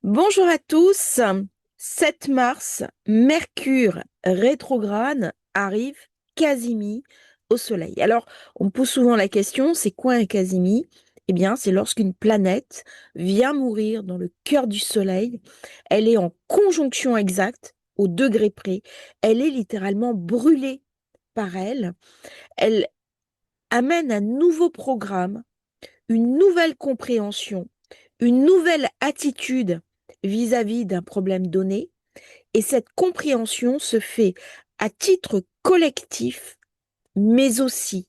Bonjour à tous. 7 mars, Mercure rétrograde arrive quasi au Soleil. Alors, on me pose souvent la question, c'est quoi un quasi? Eh bien, c'est lorsqu'une planète vient mourir dans le cœur du Soleil. Elle est en conjonction exacte, au degré près. Elle est littéralement brûlée par elle. Elle amène un nouveau programme, une nouvelle compréhension, une nouvelle attitude vis-à-vis d'un problème donné, et cette compréhension se fait à titre collectif, mais aussi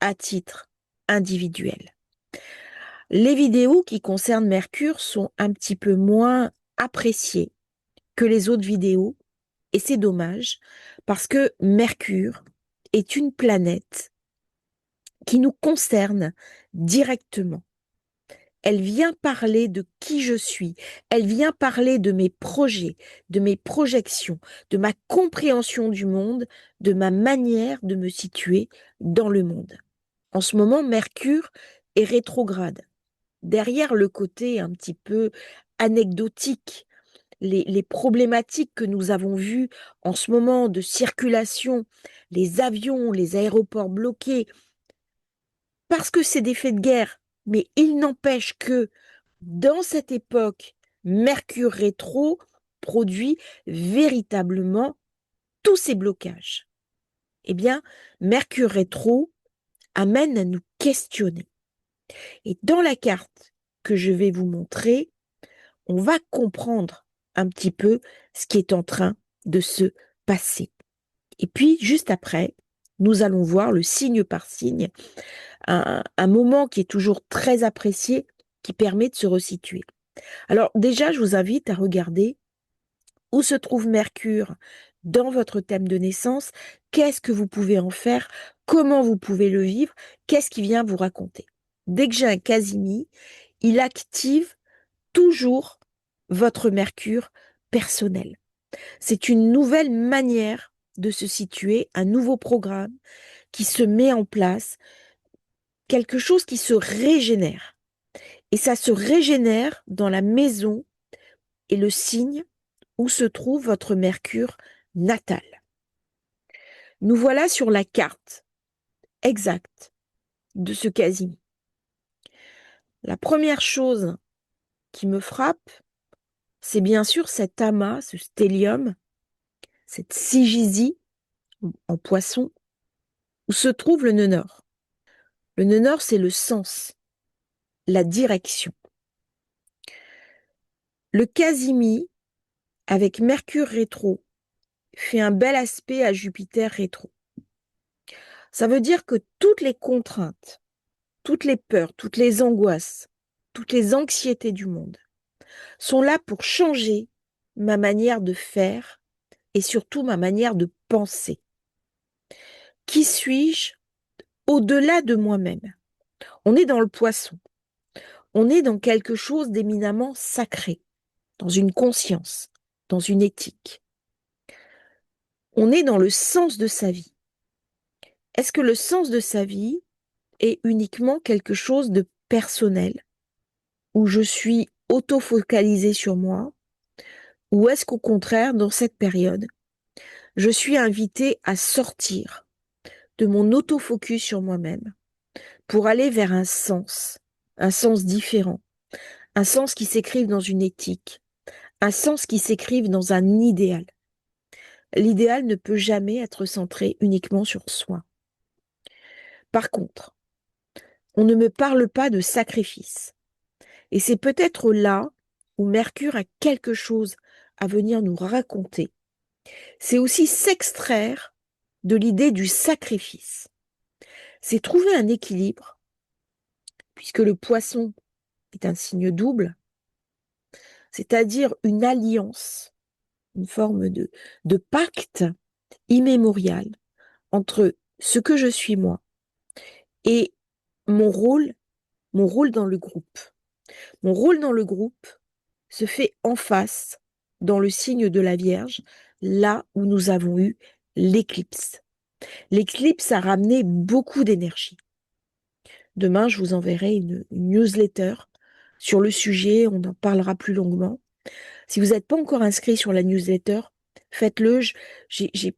à titre individuel. Les vidéos qui concernent Mercure sont un petit peu moins appréciées que les autres vidéos, et c'est dommage, parce que Mercure est une planète qui nous concerne directement. Elle vient parler de qui je suis. Elle vient parler de mes projets, de mes projections, de ma compréhension du monde, de ma manière de me situer dans le monde. En ce moment, Mercure est rétrograde. Derrière le côté un petit peu anecdotique, les problématiques que nous avons vues en ce moment de circulation, les avions, les aéroports bloqués, parce que c'est des faits de guerre, mais il n'empêche que dans cette époque, Mercure rétro produit véritablement tous ces blocages. Eh bien, Mercure rétro amène à nous questionner. Et dans la carte que je vais vous montrer, on va comprendre un petit peu ce qui est en train de se passer. Et puis, juste après, nous allons voir le signe par signe, un moment qui est toujours très apprécié, qui permet de se resituer. Alors déjà, je vous invite à regarder où se trouve Mercure dans votre thème de naissance, qu'est-ce que vous pouvez en faire, comment vous pouvez le vivre, qu'est-ce qui vient vous raconter. Dès que j'ai un Casimi, il active toujours votre Mercure personnel. C'est une nouvelle manière de se situer, un nouveau programme qui se met en place, quelque chose qui se régénère. Et ça se régénère dans la maison et le signe où se trouve votre Mercure natal. Nous voilà sur la carte exacte de ce Casimi. La première chose qui me frappe, c'est bien sûr cet amas, ce stellium, cette sigisie en poisson, où se trouve le nœud nord. Le nœud nord, c'est le sens, la direction. Le Casimi, avec Mercure rétro, fait un bel aspect à Jupiter rétro. Ça veut dire que toutes les contraintes, toutes les peurs, toutes les angoisses, toutes les anxiétés du monde sont là pour changer ma manière de faire et surtout ma manière de penser. Qui suis-je au-delà de moi-même? On est dans le poisson. On est dans quelque chose d'éminemment sacré, dans une conscience, dans une éthique. On est dans le sens de sa vie. Est-ce que le sens de sa vie est uniquement quelque chose de personnel, où je suis auto-focalisée sur moi, ou est-ce qu'au contraire, dans cette période, je suis invitée à sortir de mon autofocus sur moi-même pour aller vers un sens différent, un sens qui s'écrive dans une éthique, un sens qui s'écrive dans un idéal. L'idéal ne peut jamais être centré uniquement sur soi. Par contre, on ne me parle pas de sacrifice. Et c'est peut-être là où Mercure a quelque chose à venir nous raconter. C'est aussi s'extraire de l'idée du sacrifice. C'est trouver un équilibre, puisque le poisson est un signe double, c'est-à-dire une alliance, une forme de pacte immémorial entre ce que je suis moi et mon rôle, mon rôle dans le groupe. Mon rôle dans le groupe se fait en face, dans le signe de la Vierge, là où nous avons eu l'éclipse. L'éclipse a ramené beaucoup d'énergie. Demain, je vous enverrai une newsletter sur le sujet, on en parlera plus longuement. Si vous n'êtes pas encore inscrit sur la newsletter, faites-le. J'ai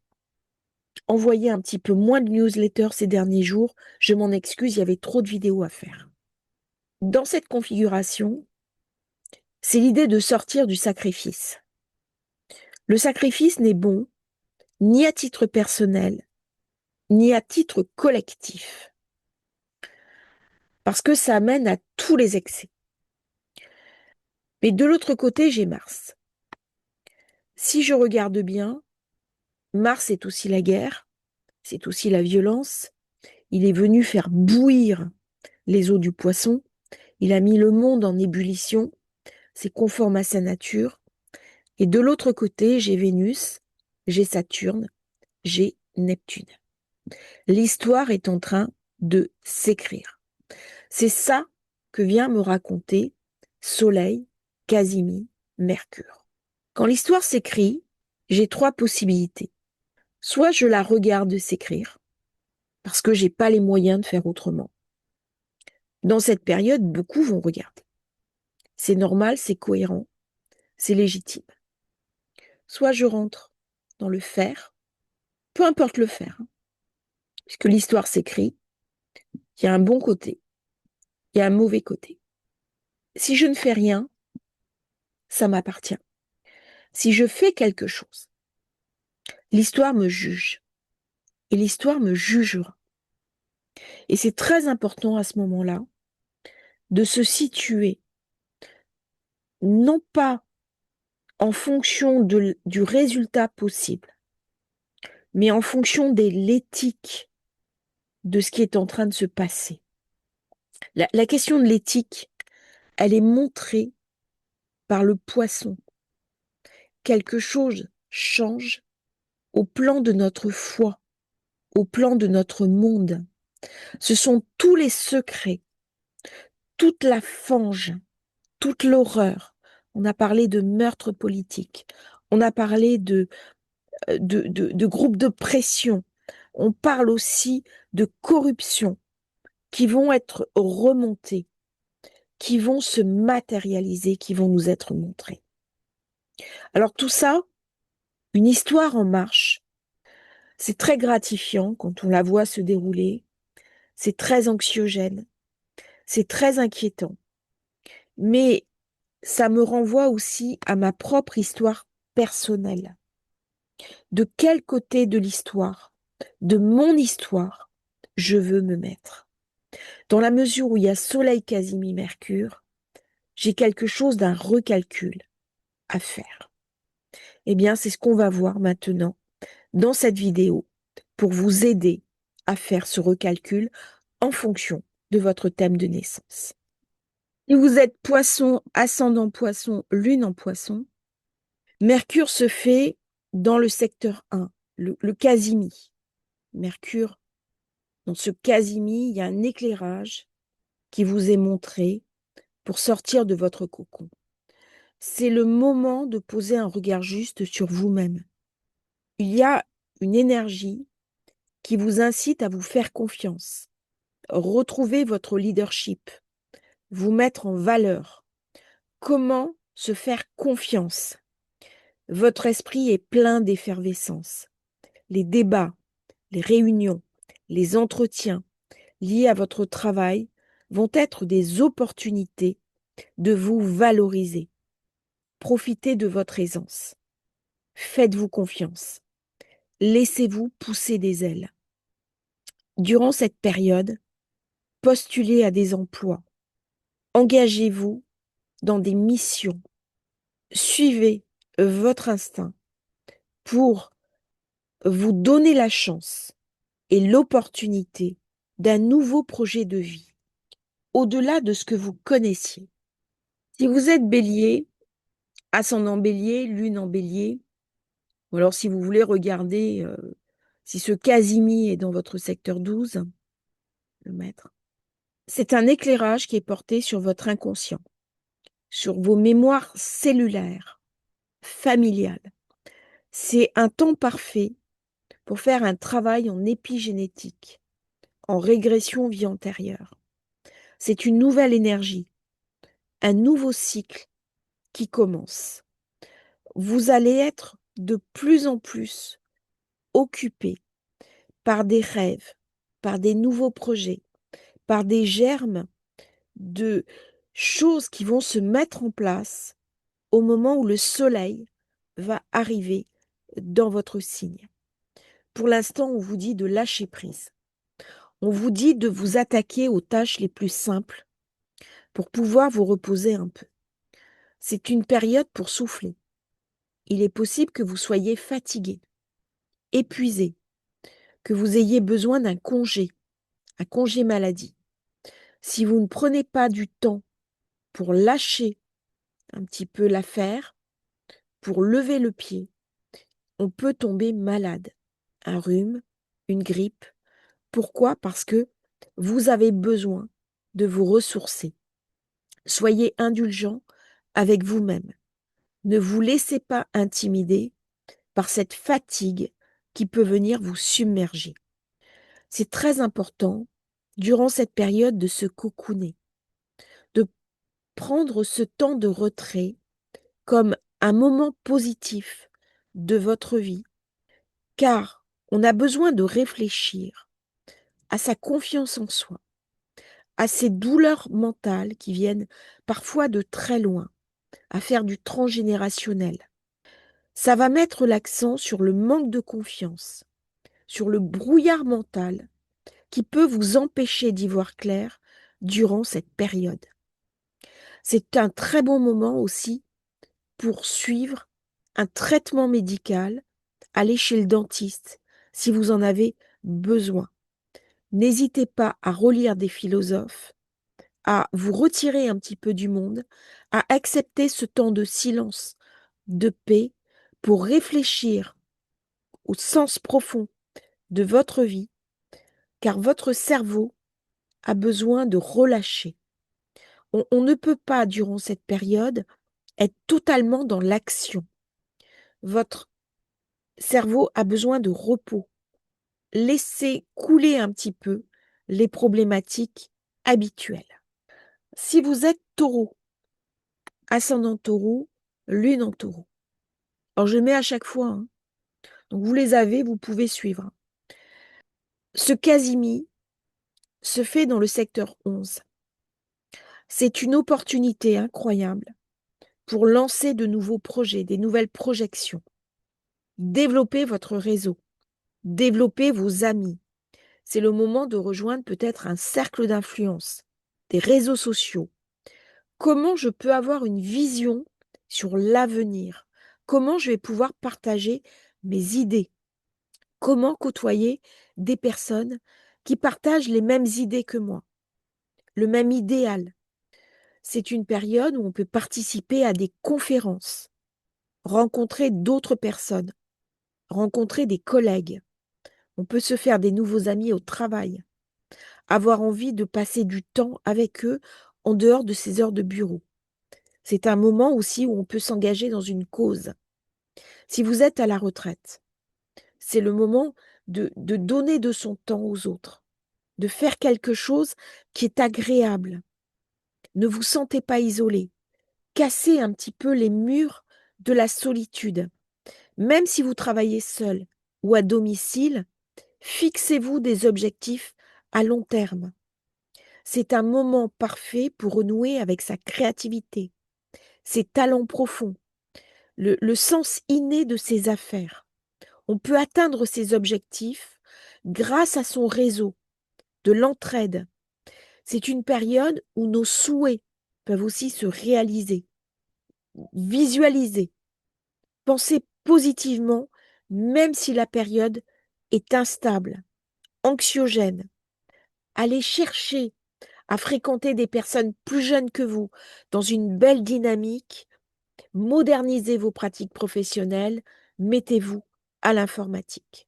envoyé un petit peu moins de newsletter ces derniers jours. Je m'en excuse, il y avait trop de vidéos à faire. Dans cette configuration, c'est l'idée de sortir du sacrifice. Le sacrifice n'est bon ni à titre personnel, ni à titre collectif, parce que ça amène à tous les excès. Mais de l'autre côté, j'ai Mars. Si je regarde bien, Mars est aussi la guerre, c'est aussi la violence. Il est venu faire bouillir les eaux du poisson. Il a mis le monde en ébullition. C'est conforme à sa nature. Et de l'autre côté, j'ai Vénus, j'ai Saturne, j'ai Neptune. L'histoire est en train de s'écrire. C'est ça que vient me raconter Soleil, Casimir, Mercure. Quand l'histoire s'écrit, j'ai trois possibilités. Soit je la regarde s'écrire, parce que j'ai pas les moyens de faire autrement. Dans cette période, beaucoup vont regarder. C'est normal, c'est cohérent, c'est légitime. Soit je rentre dans le faire, peu importe le faire, hein, puisque l'histoire s'écrit, il y a un bon côté, il y a un mauvais côté. Si je ne fais rien, ça m'appartient. Si je fais quelque chose, l'histoire me juge et l'histoire me jugera. Et c'est très important à ce moment-là de se situer, non pas en fonction du résultat possible, mais en fonction de l'éthique de ce qui est en train de se passer. La question de l'éthique, elle est montrée par le poisson. Quelque chose change au plan de notre foi, au plan de notre monde. Ce sont tous les secrets, toute la fange, toute l'horreur. On a parlé de meurtre politique, on a parlé de groupes de pression, on parle aussi de corruption qui vont être remontés, qui vont se matérialiser, qui vont nous être montrés. Alors tout ça, une histoire en marche, c'est très gratifiant quand on la voit se dérouler, c'est très anxiogène, c'est très inquiétant, mais ça me renvoie aussi à ma propre histoire personnelle. De quel côté de l'histoire, de mon histoire, je veux me mettre? Dans la mesure où il y a Soleil, Casimir, Mercure, j'ai quelque chose d'un recalcul à faire. Eh bien, c'est ce qu'on va voir maintenant dans cette vidéo pour vous aider à faire ce recalcul en fonction de votre thème de naissance. Si vous êtes poisson, ascendant poisson, lune en poisson, Mercure se fait dans le secteur 1, le Casimir. Mercure, dans ce Casimir, il y a un éclairage qui vous est montré pour sortir de votre cocon. C'est le moment de poser un regard juste sur vous-même. Il y a une énergie qui vous incite à vous faire confiance, retrouver votre leadership, vous mettre en valeur. Comment se faire confiance? Votre esprit est plein d'effervescence. Les débats, les réunions, les entretiens liés à votre travail vont être des opportunités de vous valoriser. Profitez de votre aisance. Faites-vous confiance. Laissez-vous pousser des ailes. Durant cette période, postulez à des emplois. Engagez-vous dans des missions. Suivez votre instinct pour vous donner la chance et l'opportunité d'un nouveau projet de vie, au-delà de ce que vous connaissiez. Si vous êtes bélier, ascendant bélier, lune en bélier, ou alors si vous voulez regarder si ce Casimir est dans votre secteur 12, le maître, c'est un éclairage qui est porté sur votre inconscient, sur vos mémoires cellulaires, familiales. C'est un temps parfait pour faire un travail en épigénétique, en régression vie antérieure. C'est une nouvelle énergie, un nouveau cycle qui commence. Vous allez être de plus en plus occupé par des rêves, par des nouveaux projets, par des germes de choses qui vont se mettre en place au moment où le soleil va arriver dans votre signe. Pour l'instant, on vous dit de lâcher prise. On vous dit de vous attaquer aux tâches les plus simples pour pouvoir vous reposer un peu. C'est une période pour souffler. Il est possible que vous soyez fatigué, épuisé, que vous ayez besoin d'un congé, un congé maladie. Si vous ne prenez pas du temps pour lâcher un petit peu l'affaire, pour lever le pied, on peut tomber malade. Un rhume, une grippe. Pourquoi? Parce que vous avez besoin de vous ressourcer. Soyez indulgent avec vous-même. Ne vous laissez pas intimider par cette fatigue qui peut venir vous submerger. C'est très important, durant cette période, de se cocooner, de prendre ce temps de retrait comme un moment positif de votre vie, car on a besoin de réfléchir à sa confiance en soi, à ces douleurs mentales qui viennent parfois de très loin, à faire du transgénérationnel. Ça va mettre l'accent sur le manque de confiance, sur le brouillard mental qui peut vous empêcher d'y voir clair durant cette période. C'est un très bon moment aussi pour suivre un traitement médical, aller chez le dentiste si vous en avez besoin. N'hésitez pas à relire des philosophes, à vous retirer un petit peu du monde, à accepter ce temps de silence, de paix, pour réfléchir au sens profond de votre vie, car votre cerveau a besoin de relâcher. On ne peut pas, durant cette période, être totalement dans l'action. Votre cerveau a besoin de repos. Laissez couler un petit peu les problématiques habituelles. Si vous êtes taureau, ascendant taureau, lune en taureau. Alors je mets à chaque fois, hein. Donc vous les avez, vous pouvez suivre. Ce Casimi se fait dans le secteur 11. C'est une opportunité incroyable pour lancer de nouveaux projets, des nouvelles projections. Développer votre réseau, développer vos amis. C'est le moment de rejoindre peut-être un cercle d'influence, des réseaux sociaux. Comment je peux avoir une vision sur l'avenir? Comment je vais pouvoir partager mes idées? Comment côtoyer des personnes qui partagent les mêmes idées que moi, le même idéal? C'est une période où on peut participer à des conférences, rencontrer d'autres personnes, rencontrer des collègues. On peut se faire des nouveaux amis au travail, avoir envie de passer du temps avec eux en dehors de ses heures de bureau. C'est un moment aussi où on peut s'engager dans une cause. Si vous êtes à la retraite, c'est le moment de donner de son temps aux autres, de faire quelque chose qui est agréable. Ne vous sentez pas isolé. Cassez un petit peu les murs de la solitude. Même si vous travaillez seul ou à domicile, fixez-vous des objectifs à long terme. C'est un moment parfait pour renouer avec sa créativité, ses talents profonds, le sens inné de ses affaires. On peut atteindre ses objectifs grâce à son réseau, de l'entraide. C'est une période où nos souhaits peuvent aussi se réaliser. Visualiser, penser positivement, même si la période est instable, anxiogène. Allez chercher à fréquenter des personnes plus jeunes que vous dans une belle dynamique. Modernisez vos pratiques professionnelles, mettez-vous à l'informatique.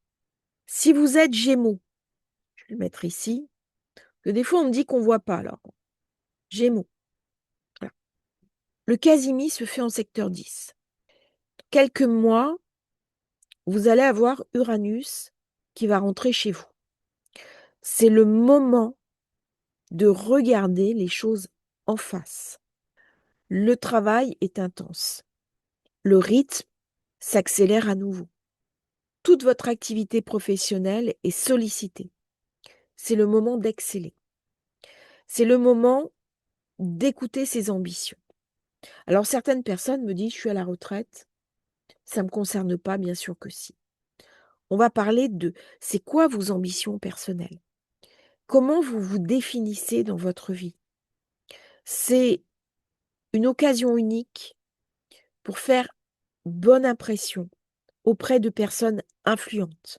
Si vous êtes Gémeaux, je vais le mettre ici, que des fois on me dit qu'on ne voit pas alors. Gémeaux. Voilà. Le Casimi se fait en secteur 10. Quelques mois, vous allez avoir Uranus qui va rentrer chez vous. C'est le moment de regarder les choses en face. Le travail est intense. Le rythme s'accélère à nouveau. Toute votre activité professionnelle est sollicitée. C'est le moment d'exceller. C'est le moment d'écouter ses ambitions. Alors certaines personnes me disent, je suis à la retraite, ça ne me concerne pas, bien sûr que si. On va parler de, c'est quoi vos ambitions personnelles? Comment vous vous définissez dans votre vie? C'est une occasion unique pour faire bonne impression auprès de personnes influentes,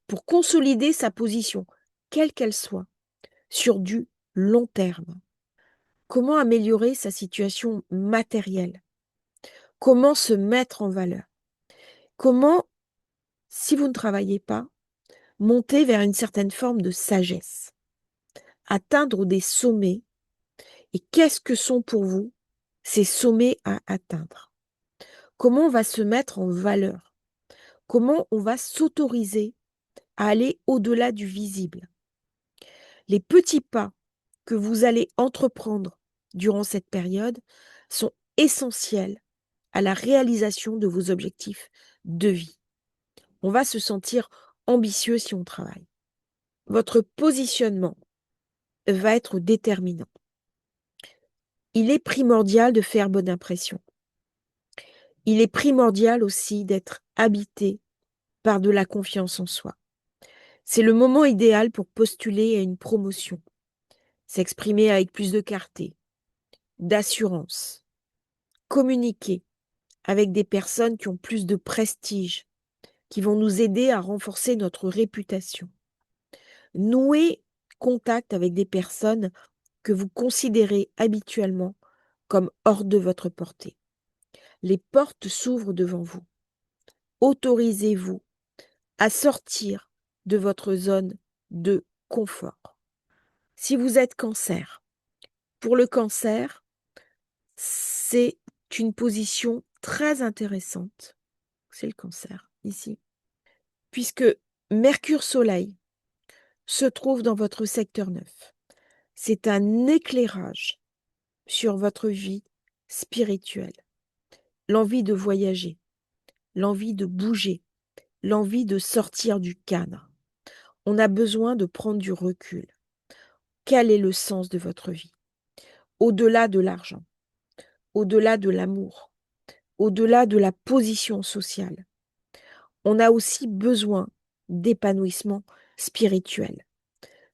pour consolider sa position, quelle qu'elle soit, sur du long terme. Comment améliorer sa situation matérielle? Comment se mettre en valeur? Comment, si vous ne travaillez pas, monter vers une certaine forme de sagesse, atteindre des sommets? Et qu'est-ce que sont pour vous ces sommets à atteindre? Comment on va se mettre en valeur? Comment on va s'autoriser à aller au-delà du visible? Les petits pas que vous allez entreprendre durant cette période sont essentiels à la réalisation de vos objectifs de vie. On va se sentir ambitieux si on travaille. Votre positionnement va être déterminant. Il est primordial de faire bonne impression. Il est primordial aussi d'être habité par de la confiance en soi. C'est le moment idéal pour postuler à une promotion, s'exprimer avec plus de clarté, d'assurance, communiquer avec des personnes qui ont plus de prestige, qui vont nous aider à renforcer notre réputation. Nouer contact avec des personnes que vous considérez habituellement comme hors de votre portée. Les portes s'ouvrent devant vous. Autorisez-vous à sortir de votre zone de confort. Si vous êtes cancer, pour le cancer, c'est une position très intéressante. C'est le cancer, ici. Puisque Mercure-Soleil se trouve dans votre secteur 9. C'est un éclairage sur votre vie spirituelle. L'envie de voyager, l'envie de bouger, l'envie de sortir du cadre. On a besoin de prendre du recul. Quel est le sens de votre vie? Au-delà de l'argent, au-delà de l'amour, au-delà de la position sociale, on a aussi besoin d'épanouissement spirituel.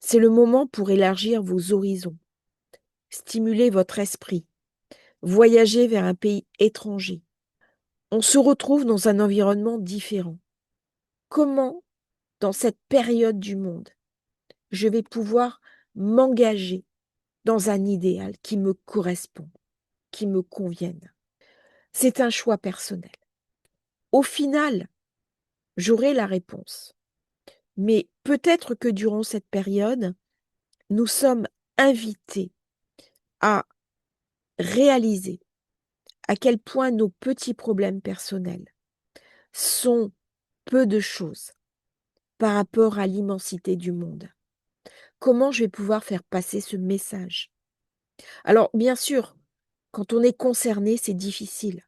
C'est le moment pour élargir vos horizons, stimuler votre esprit, voyager vers un pays étranger. On se retrouve dans un environnement différent. Comment, dans cette période du monde, je vais pouvoir m'engager dans un idéal qui me correspond, qui me convienne? C'est un choix personnel. Au final, j'aurai la réponse. Mais peut-être que durant cette période, nous sommes invités à réaliser à quel point nos petits problèmes personnels sont peu de choses par rapport à l'immensité du monde. Comment je vais pouvoir faire passer ce message? Alors, bien sûr, quand on est concerné, c'est difficile.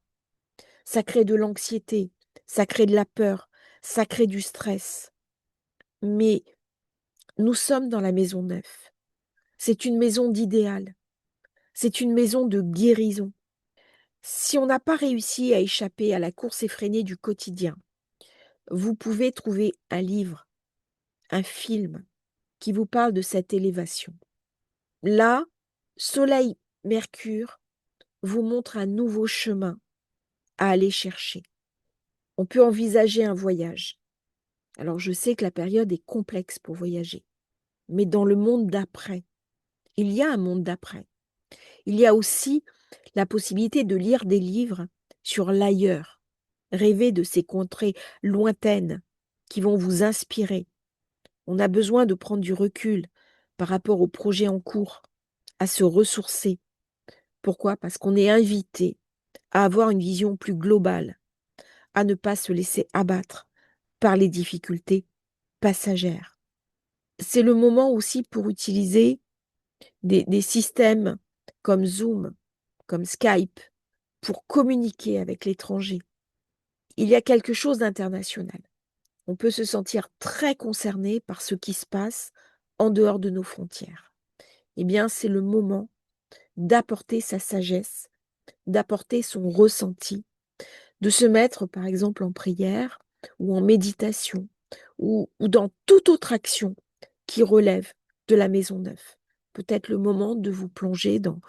Ça crée de l'anxiété, ça crée de la peur, ça crée du stress. Mais nous sommes dans la maison 9. C'est une maison d'idéal. C'est une maison de guérison. Si on n'a pas réussi à échapper à la course effrénée du quotidien, vous pouvez trouver un livre, un film qui vous parle de cette élévation. Là, Soleil, Mercure vous montre un nouveau chemin à aller chercher. On peut envisager un voyage. Alors je sais que la période est complexe pour voyager, mais dans le monde d'après, il y a un monde d'après. Il y a aussi la possibilité de lire des livres sur l'ailleurs, rêver de ces contrées lointaines qui vont vous inspirer. On a besoin de prendre du recul par rapport aux projets en cours, à se ressourcer. Pourquoi? Parce qu'on est invité à avoir une vision plus globale, à ne pas se laisser abattre par les difficultés passagères. C'est le moment aussi pour utiliser des systèmes comme Zoom, comme Skype, pour communiquer avec l'étranger. Il y a quelque chose d'international. On peut se sentir très concerné par ce qui se passe en dehors de nos frontières. Eh bien, c'est le moment d'apporter sa sagesse, d'apporter son ressenti, de se mettre, par exemple, en prière ou en méditation ou dans toute autre action qui relève de la maison neuve. Peut-être le moment de vous plonger dans,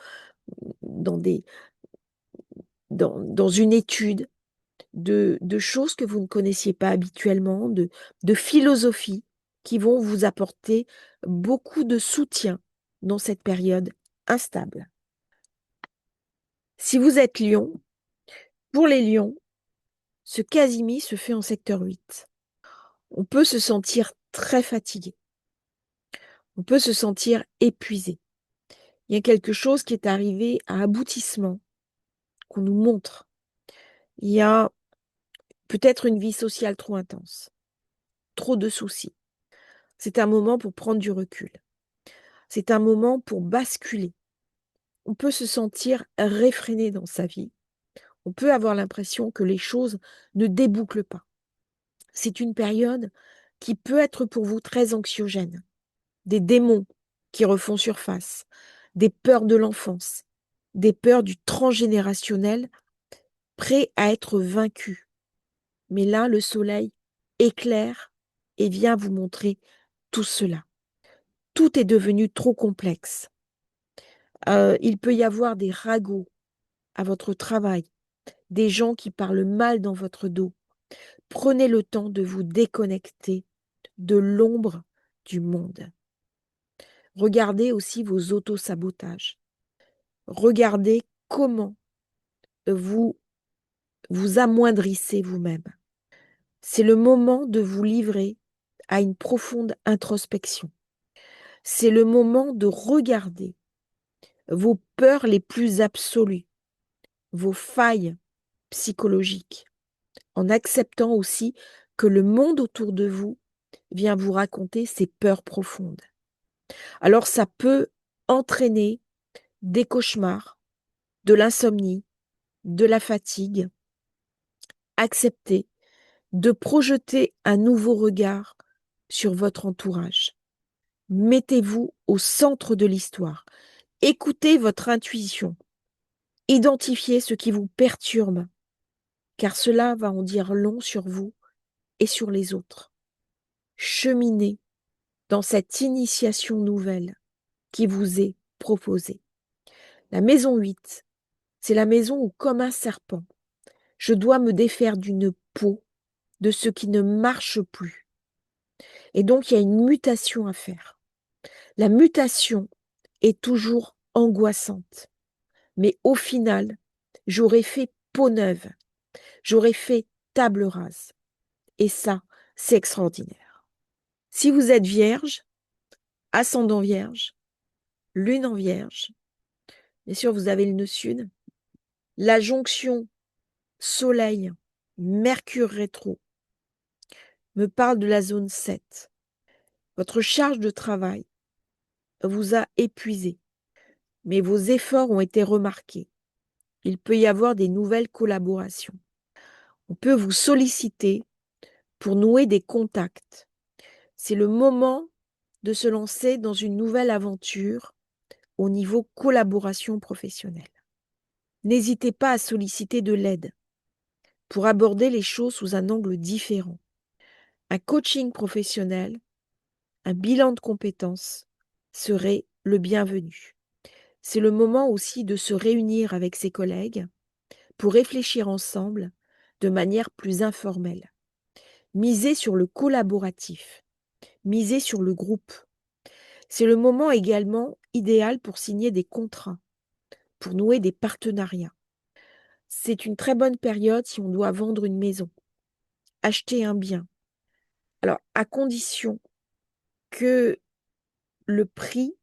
des, dans une étude de choses que vous ne connaissiez pas habituellement, de philosophies qui vont vous apporter beaucoup de soutien dans cette période instable. Si vous êtes Lion, pour les Lions, ce Casimi se fait en secteur 8. On peut se sentir très fatigué. On peut se sentir épuisé. Il y a quelque chose qui est arrivé à aboutissement, qu'on nous montre. Il y a peut-être une vie sociale trop intense, trop de soucis. C'est un moment pour prendre du recul. C'est un moment pour basculer. On peut se sentir réfréné dans sa vie. On peut avoir l'impression que les choses ne débouclent pas. C'est une période qui peut être pour vous très anxiogène. Des démons qui refont surface, des peurs de l'enfance, des peurs du transgénérationnel prêts à être vaincus. Mais là, le soleil éclaire et vient vous montrer tout cela. Tout est devenu trop complexe. Il peut y avoir des ragots à votre travail, des gens qui parlent mal dans votre dos. Prenez le temps de vous déconnecter de l'ombre du monde. Regardez aussi vos autosabotages. Regardez comment vous vous amoindrissez vous-même. C'est le moment de vous livrer à une profonde introspection. C'est le moment de regarder vos peurs les plus absolues, vos failles psychologiques, en acceptant aussi que le monde autour de vous vient vous raconter ses peurs profondes. Alors ça peut entraîner des cauchemars, de l'insomnie, de la fatigue. Acceptez de projeter un nouveau regard sur votre entourage. Mettez-vous au centre de l'histoire. Écoutez votre intuition. Identifiez ce qui vous perturbe, car cela va en dire long sur vous et sur les autres. Cheminez dans cette initiation nouvelle qui vous est proposée. La maison 8, c'est la maison où, comme un serpent, je dois me défaire d'une peau, de ce qui ne marche plus. Et donc, il y a une mutation à faire. La mutation est toujours angoissante. Mais au final, j'aurais fait peau neuve. J'aurais fait table rase. Et ça, c'est extraordinaire. Si vous êtes vierge, ascendant vierge, lune en vierge, bien sûr, vous avez le nœud sud, la jonction soleil, mercure rétro me parle de la zone 7. Votre charge de travail vous a épuisé, mais vos efforts ont été remarqués. Il peut y avoir des nouvelles collaborations. On peut vous solliciter pour nouer des contacts. C'est le moment de se lancer dans une nouvelle aventure au niveau collaboration professionnelle. N'hésitez pas à solliciter de l'aide pour aborder les choses sous un angle différent. Un coaching professionnel, un bilan de compétences serait le bienvenu. C'est le moment aussi de se réunir avec ses collègues pour réfléchir ensemble de manière plus informelle. Misez sur le collaboratif, misez sur le groupe. C'est le moment également idéal pour signer des contrats, pour nouer des partenariats. C'est une très bonne période si on doit vendre une maison, acheter un bien. Alors, à condition que le prix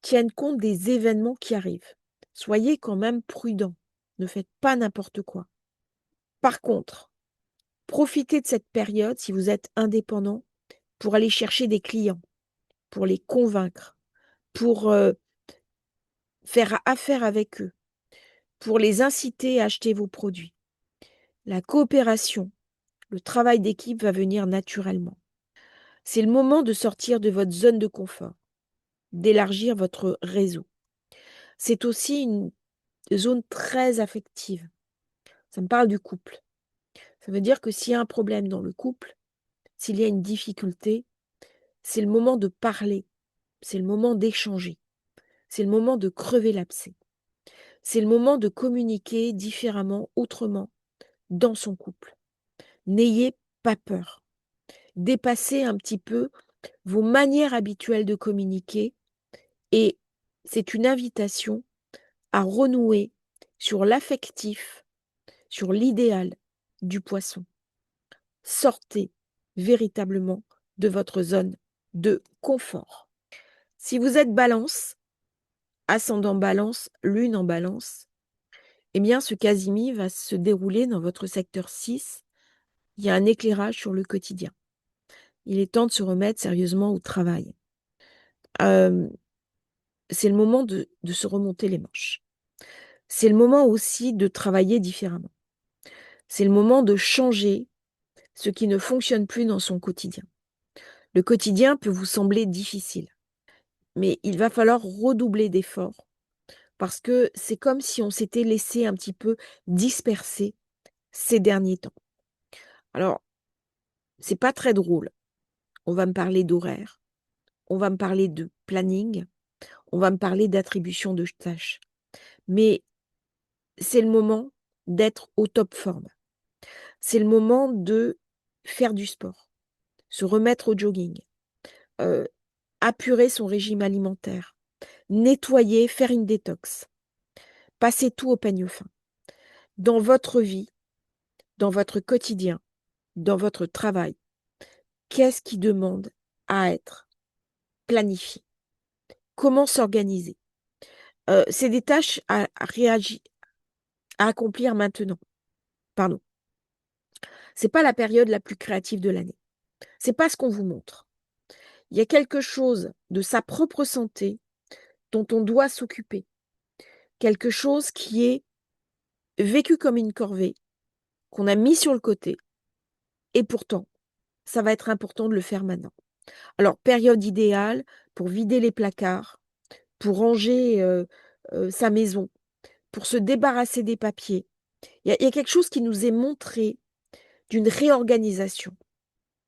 tienne compte des événements qui arrivent. Soyez quand même prudent. Ne faites pas n'importe quoi. Par contre, profitez de cette période si vous êtes indépendant pour aller chercher des clients, pour les convaincre, pour faire affaire avec eux. pour les inciter à acheter vos produits. La coopération, le travail d'équipe va venir naturellement. C'est le moment de sortir de votre zone de confort, d'élargir votre réseau. C'est aussi une zone très affective. Ça me parle du couple. Ça veut dire que s'il y a un problème dans le couple, s'il y a une difficulté, c'est le moment de parler, c'est le moment d'échanger, c'est le moment de crever l'abcès. C'est le moment de communiquer différemment, autrement, dans son couple. N'ayez pas peur. Dépassez un petit peu vos manières habituelles de communiquer et c'est une invitation à renouer sur l'affectif, sur l'idéal du poisson. Sortez véritablement de votre zone de confort. Si vous êtes balance, ascendant balance, lune en balance, eh bien ce Casimi va se dérouler dans votre secteur 6. Il y a un éclairage sur le quotidien. Il est temps de se remettre sérieusement au travail. C'est le moment de se remonter les manches. C'est le moment aussi de travailler différemment. C'est le moment de changer ce qui ne fonctionne plus dans son quotidien. Le quotidien peut vous sembler difficile, mais il va falloir redoubler d'efforts parce que c'est comme si on s'était laissé un petit peu disperser ces derniers temps. Alors, c'est pas très drôle. On va me parler d'horaire, on va me parler de planning, on va me parler d'attribution de tâches. Mais c'est le moment d'être au top forme. C'est le moment de faire du sport, se remettre au jogging, apurer son régime alimentaire, nettoyer, faire une détox, passer tout au peigne fin. Dans votre vie, dans votre quotidien, dans votre travail, qu'est-ce qui demande à être planifié? Comment s'organiser? C'est des tâches à accomplir maintenant. Pardon. C'est pas la période la plus créative de l'année. C'est pas ce qu'on vous montre. Il y a quelque chose de sa propre santé dont on doit s'occuper. Quelque chose qui est vécu comme une corvée, qu'on a mis sur le côté. Et pourtant, ça va être important de le faire maintenant. Alors, période idéale pour vider les placards, pour ranger sa maison, pour se débarrasser des papiers. Il y a quelque chose qui nous est montré d'une réorganisation.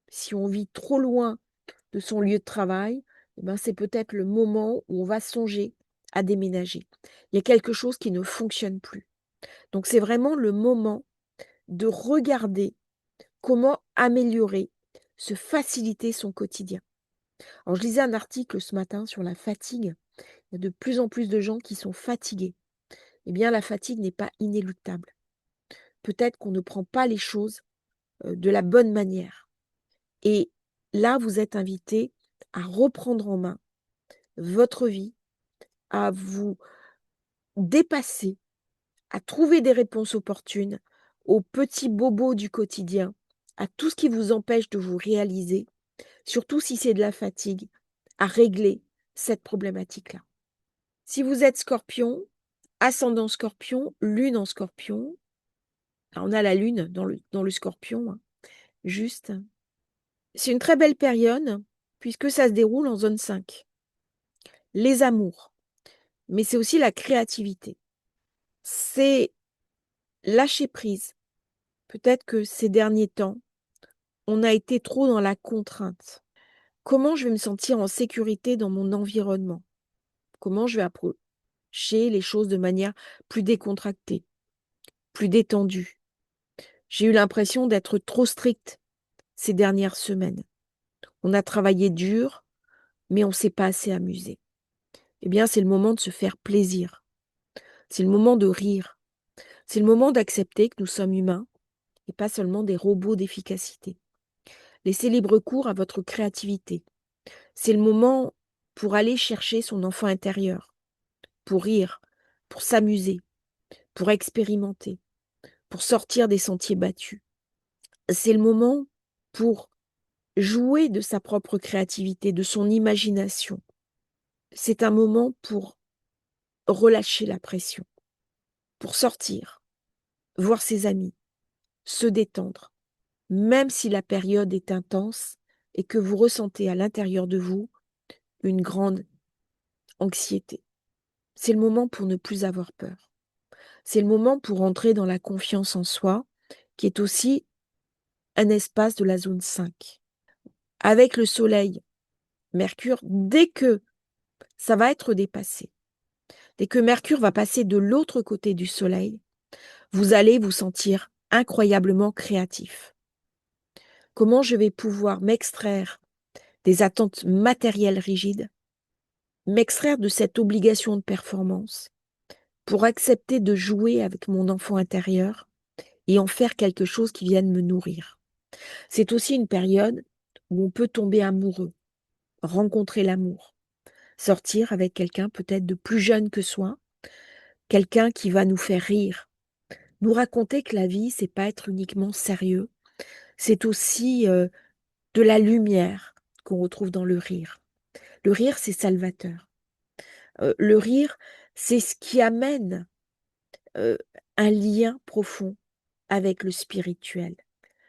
Si on vit trop loin de son lieu de travail, eh ben, c'est peut-être le moment où on va songer à déménager. Il y a quelque chose qui ne fonctionne plus. Donc, c'est vraiment le moment de regarder comment améliorer, se faciliter son quotidien. Alors, je lisais un article ce matin sur la fatigue. Il y a de plus en plus de gens qui sont fatigués. Eh bien, la fatigue n'est pas inéluctable. Peut-être qu'on ne prend pas les choses de la bonne manière. Et là, vous êtes invité à reprendre en main votre vie, à vous dépasser, à trouver des réponses opportunes aux petits bobos du quotidien, à tout ce qui vous empêche de vous réaliser, surtout si c'est de la fatigue, à régler cette problématique-là. Si vous êtes scorpion, ascendant scorpion, lune en scorpion, on a la lune dans le scorpion, hein, juste. C'est une très belle période puisque ça se déroule en zone 5. Les amours, mais c'est aussi la créativité. C'est lâcher prise. Peut-être que ces derniers temps, on a été trop dans la contrainte. Comment je vais me sentir en sécurité dans mon environnement? Comment je vais approcher les choses de manière plus décontractée, plus détendue? J'ai eu l'impression d'être trop stricte ces dernières semaines. On a travaillé dur, mais on ne s'est pas assez amusé. Eh bien, c'est le moment de se faire plaisir. C'est le moment de rire. C'est le moment d'accepter que nous sommes humains et pas seulement des robots d'efficacité. Laissez libre cours à votre créativité. C'est le moment pour aller chercher son enfant intérieur, pour rire, pour s'amuser, pour expérimenter, pour sortir des sentiers battus. C'est le moment pour jouer de sa propre créativité, de son imagination. C'est un moment pour relâcher la pression, pour sortir, voir ses amis, se détendre, même si la période est intense et que vous ressentez à l'intérieur de vous une grande anxiété. C'est le moment pour ne plus avoir peur. C'est le moment pour entrer dans la confiance en soi, qui est aussi un espace de la zone 5. Avec le soleil, Mercure, dès que ça va être dépassé, dès que Mercure va passer de l'autre côté du soleil, vous allez vous sentir incroyablement créatif. Comment je vais pouvoir m'extraire des attentes matérielles rigides, m'extraire de cette obligation de performance pour accepter de jouer avec mon enfant intérieur et en faire quelque chose qui vienne me nourrir. C'est aussi une période où on peut tomber amoureux, rencontrer l'amour, sortir avec quelqu'un peut-être de plus jeune que soi, quelqu'un qui va nous faire rire, nous raconter que la vie, c'est pas être uniquement sérieux, c'est aussi de la lumière qu'on retrouve dans le rire. Le rire, c'est salvateur. Le rire, c'est ce qui amène euh, un lien profond avec le spirituel.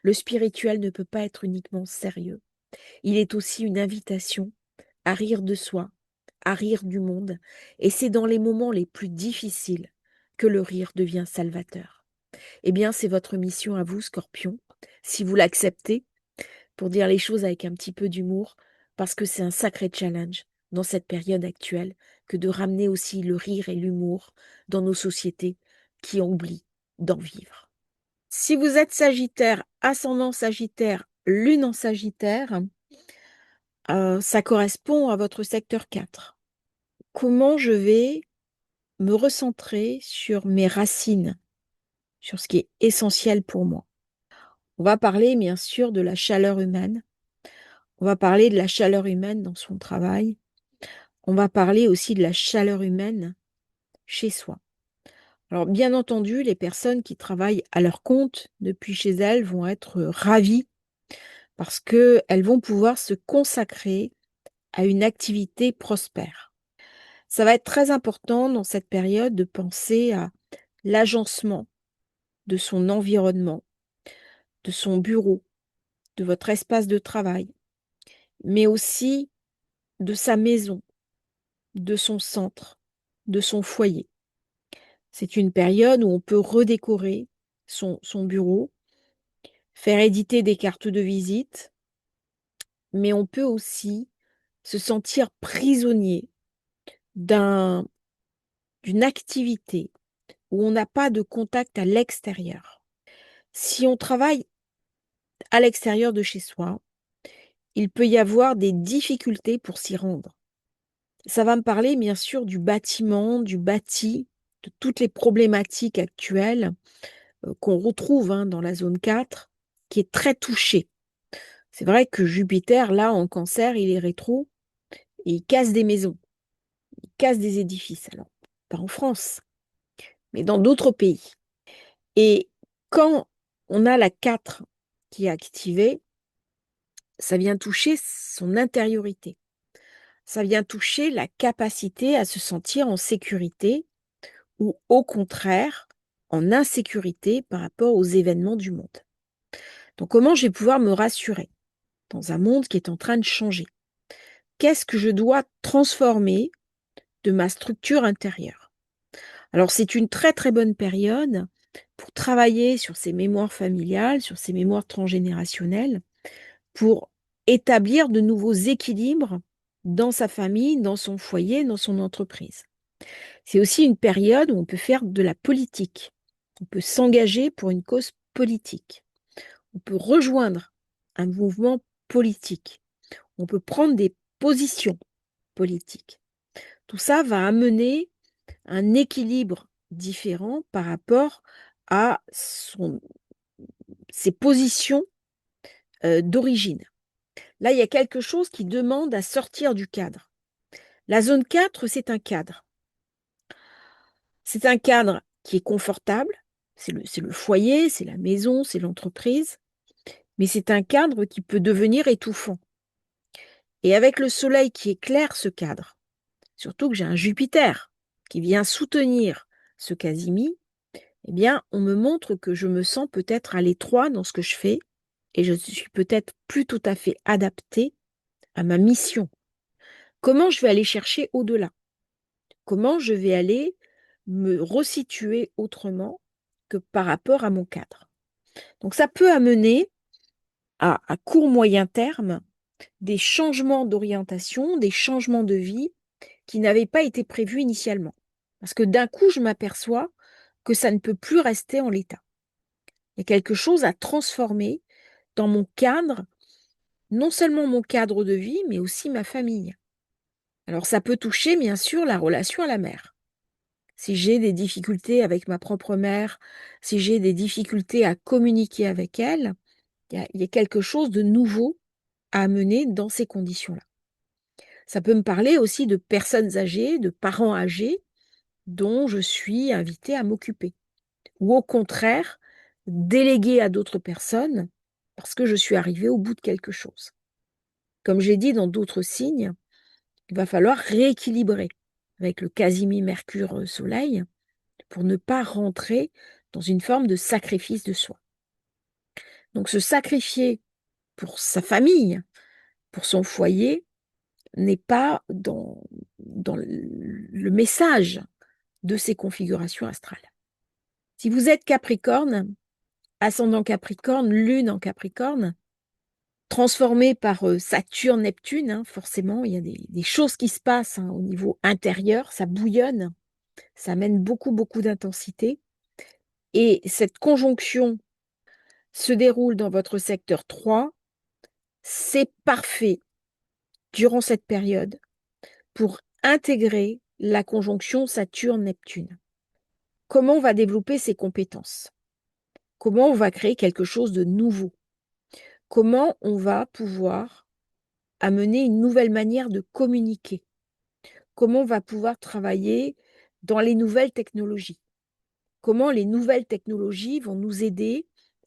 Le spirituel ne peut pas être uniquement sérieux. Il est aussi une invitation à rire de soi, à rire du monde, et c'est dans les moments les plus difficiles que le rire devient salvateur. Eh bien, c'est votre mission à vous, Scorpion, si vous l'acceptez, pour dire les choses avec un petit peu d'humour, parce que c'est un sacré challenge dans cette période actuelle que de ramener aussi le rire et l'humour dans nos sociétés qui oublient d'en vivre. Si vous êtes Sagittaire, ascendant Sagittaire, lune en Sagittaire, ça correspond à votre secteur 4. Comment je vais me recentrer sur mes racines, sur ce qui est essentiel pour moi? On va parler bien sûr de la chaleur humaine. On va parler de la chaleur humaine dans son travail. On va parler aussi de la chaleur humaine chez soi. Alors bien entendu, les personnes qui travaillent à leur compte depuis chez elles vont être ravies parce qu'elles vont pouvoir se consacrer à une activité prospère. Ça va être très important dans cette période de penser à l'agencement de son environnement, de son bureau, de votre espace de travail, mais aussi de sa maison, de son centre, de son foyer. C'est une période où on peut redécorer son bureau, faire éditer des cartes de visite, mais on peut aussi se sentir prisonnier d'une activité où on n'a pas de contact à l'extérieur. Si on travaille à l'extérieur de chez soi, il peut y avoir des difficultés pour s'y rendre. Ça va me parler bien sûr du bâtiment, du bâti, de toutes les problématiques actuelles qu'on retrouve dans la zone 4, qui est très touchée. C'est vrai que Jupiter, là, en Cancer, il est rétro et il casse des maisons, il casse des édifices. Alors, pas en France, mais dans d'autres pays. Et quand on a la 4 qui est activée, ça vient toucher son intériorité. Ça vient toucher la capacité à se sentir en sécurité ou au contraire en insécurité par rapport aux événements du monde. Donc comment je vais pouvoir me rassurer dans un monde qui est en train de changer? Qu'est-ce que je dois transformer de ma structure intérieure? Alors c'est une très très bonne période pour travailler sur ces mémoires familiales, sur ces mémoires transgénérationnelles, pour établir de nouveaux équilibres dans sa famille, dans son foyer, dans son entreprise. C'est aussi une période où on peut faire de la politique. On peut s'engager pour une cause politique. On peut rejoindre un mouvement politique. On peut prendre des positions politiques. Tout ça va amener un équilibre différent par rapport à ses positions d'origine. Là, il y a quelque chose qui demande à sortir du cadre. La zone 4, c'est un cadre. C'est un cadre qui est confortable, c'est le foyer, c'est la maison, c'est l'entreprise, mais c'est un cadre qui peut devenir étouffant. Et avec le soleil qui éclaire ce cadre, surtout que j'ai un Jupiter qui vient soutenir ce Casimi, eh bien, on me montre que je me sens peut-être à l'étroit dans ce que je fais et je suis peut-être plus tout à fait adaptée à ma mission. Comment je vais aller chercher au-delà? Comment je vais aller me resituer autrement que par rapport à mon cadre? Donc ça peut amener à court moyen terme des changements d'orientation, des changements de vie qui n'avaient pas été prévus initialement. Parce que d'un coup, je m'aperçois que ça ne peut plus rester en l'état. Il y a quelque chose à transformer dans mon cadre, non seulement mon cadre de vie, mais aussi ma famille. Alors ça peut toucher bien sûr la relation à la mère. Si j'ai des difficultés avec ma propre mère, si j'ai des difficultés à communiquer avec elle, il y a quelque chose de nouveau à amener dans ces conditions-là. Ça peut me parler aussi de personnes âgées, de parents âgés dont je suis invitée à m'occuper. Ou au contraire, déléguer à d'autres personnes parce que je suis arrivée au bout de quelque chose. Comme j'ai dit dans d'autres signes, il va falloir rééquilibrer avec le Casimir-Mercure-Soleil pour ne pas rentrer dans une forme de sacrifice de soi. Donc se sacrifier pour sa famille, pour son foyer, n'est pas dans le message de ces configurations astrales. Si vous êtes Capricorne, ascendant Capricorne, lune en Capricorne, transformé par Saturne, Neptune, hein, forcément, il y a des choses qui se passent au niveau intérieur, ça bouillonne, ça amène beaucoup, beaucoup d'intensité. Et cette conjonction se déroule dans votre secteur 3, c'est parfait durant cette période pour intégrer la conjonction Saturne-Neptune. Comment on va développer ses compétences? Comment on va créer quelque chose de nouveau? Comment on va pouvoir amener une nouvelle manière de communiquer? Comment on va pouvoir travailler dans les nouvelles technologies? Comment les nouvelles technologies vont nous aider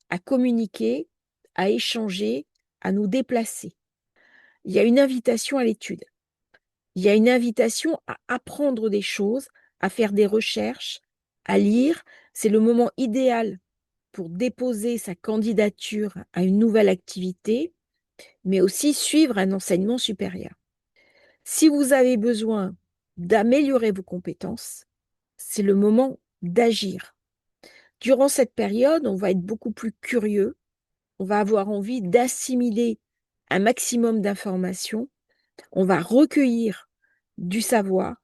à communiquer, à échanger, à nous déplacer? Il y a une invitation à l'étude. Il y a une invitation à apprendre des choses, à faire des recherches, à lire. C'est le moment idéal pour déposer sa candidature à une nouvelle activité, mais aussi suivre un enseignement supérieur. Si vous avez besoin d'améliorer vos compétences, c'est le moment d'agir. Durant cette période, on va être beaucoup plus curieux, on va avoir envie d'assimiler un maximum d'informations, on va recueillir du savoir,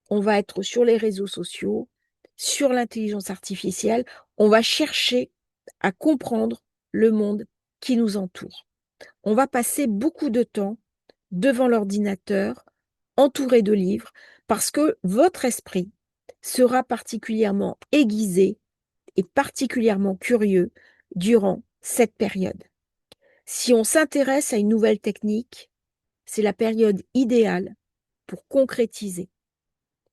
on va être sur les réseaux sociaux, sur l'intelligence artificielle, on va chercher à comprendre le monde qui nous entoure. On va passer beaucoup de temps devant l'ordinateur, entouré de livres, parce que votre esprit sera particulièrement aiguisé et particulièrement curieux durant cette période. Si on s'intéresse à une nouvelle technique, c'est la période idéale pour concrétiser.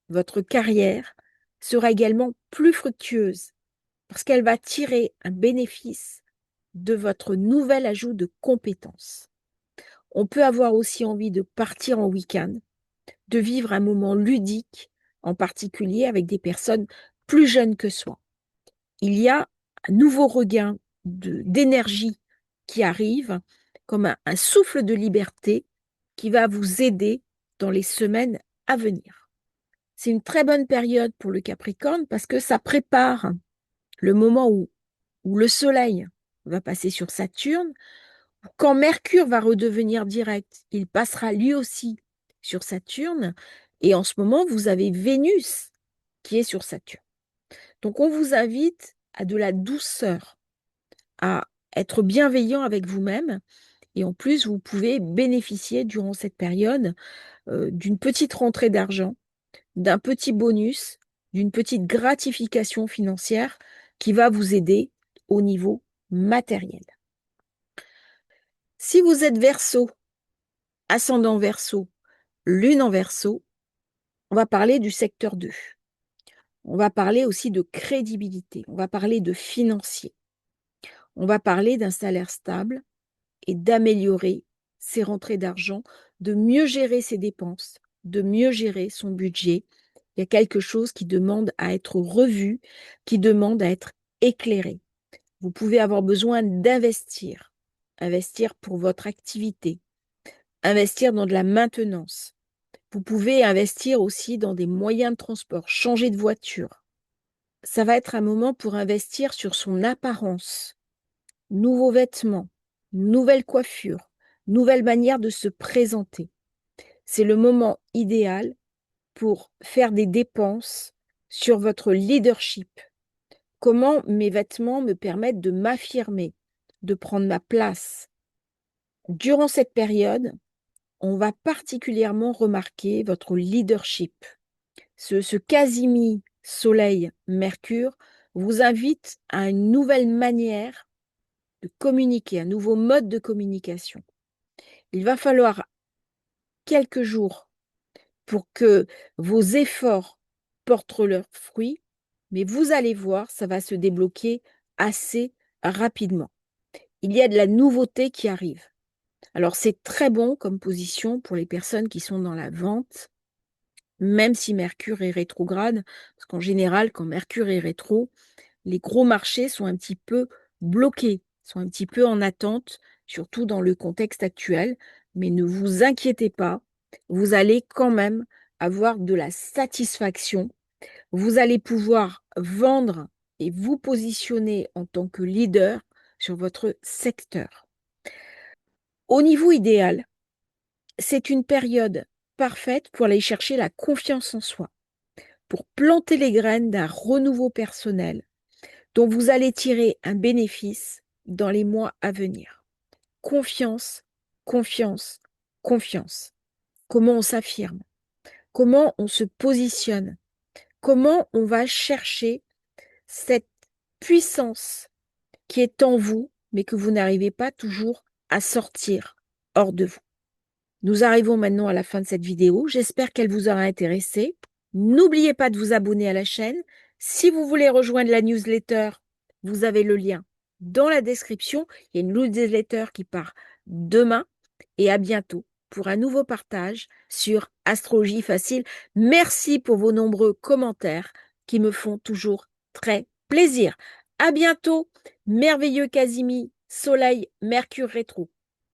Votre carrière sera également plus fructueuse parce qu'elle va tirer un bénéfice de votre nouvel ajout de compétences. On peut avoir aussi envie de partir en week-end, de vivre un moment ludique, en particulier avec des personnes plus jeunes que soi. Il y a un nouveau regain d'énergie qui arrive, comme un souffle de liberté qui va vous aider dans les semaines à venir. C'est une très bonne période pour le Capricorne parce que ça prépare le moment où le Soleil va passer sur Saturne. Quand Mercure va redevenir direct, il passera lui aussi sur Saturne. Et en ce moment, vous avez Vénus qui est sur Saturne. Donc, on vous invite à de la douceur, à être bienveillant avec vous-même. Et en plus, vous pouvez bénéficier durant cette période d'une petite rentrée d'argent, d'un petit bonus, d'une petite gratification financière qui va vous aider au niveau matériel. Si vous êtes Verseau, ascendant Verseau, lune en Verseau, on va parler du secteur 2. On va parler aussi de crédibilité, on va parler de financier. On va parler d'un salaire stable et d'améliorer ses rentrées d'argent, de mieux gérer ses dépenses, de mieux gérer son budget Il y a quelque chose qui demande à être revu, qui demande à être éclairé. Vous pouvez avoir besoin d'investir, investir pour votre activité, investir dans de la maintenance. Vous pouvez investir aussi dans des moyens de transport, changer de voiture. Ça va être un moment pour investir sur son apparence, nouveaux vêtements, nouvelle coiffure, nouvelle manière de se présenter. C'est le moment idéal pour faire des dépenses sur votre leadership. Comment mes vêtements me permettent de m'affirmer, de prendre ma place. Durant cette période, on va particulièrement remarquer votre leadership. Ce Casimi Soleil-Mercure vous invite à une nouvelle manière de communiquer, un nouveau mode de communication. Il va falloir quelques jours pour que vos efforts portent leurs fruits, mais vous allez voir, ça va se débloquer assez rapidement. Il y a de la nouveauté qui arrive. Alors, c'est très bon comme position pour les personnes qui sont dans la vente, même si Mercure est rétrograde, parce qu'en général, quand Mercure est rétro, les gros marchés sont un petit peu bloqués, sont un petit peu en attente, surtout dans le contexte actuel. Mais ne vous inquiétez pas, vous allez quand même avoir de la satisfaction. Vous allez pouvoir vendre et vous positionner en tant que leader sur votre secteur. Au niveau idéal, c'est une période parfaite pour aller chercher la confiance en soi, pour planter les graines d'un renouveau personnel dont vous allez tirer un bénéfice dans les mois à venir. Confiance, confiance, confiance. Comment on s'affirme, comment on se positionne, comment on va chercher cette puissance qui est en vous, mais que vous n'arrivez pas toujours à sortir hors de vous. Nous arrivons maintenant à la fin de cette vidéo. J'espère qu'elle vous aura intéressé. N'oubliez pas de vous abonner à la chaîne. Si vous voulez rejoindre la newsletter, vous avez le lien dans la description. Il y a une newsletter qui part demain. Et à bientôt pour un nouveau partage sur Astrologie Facile. Merci pour vos nombreux commentaires qui me font toujours très plaisir. À bientôt, merveilleux Casimi, Soleil, Mercure rétro.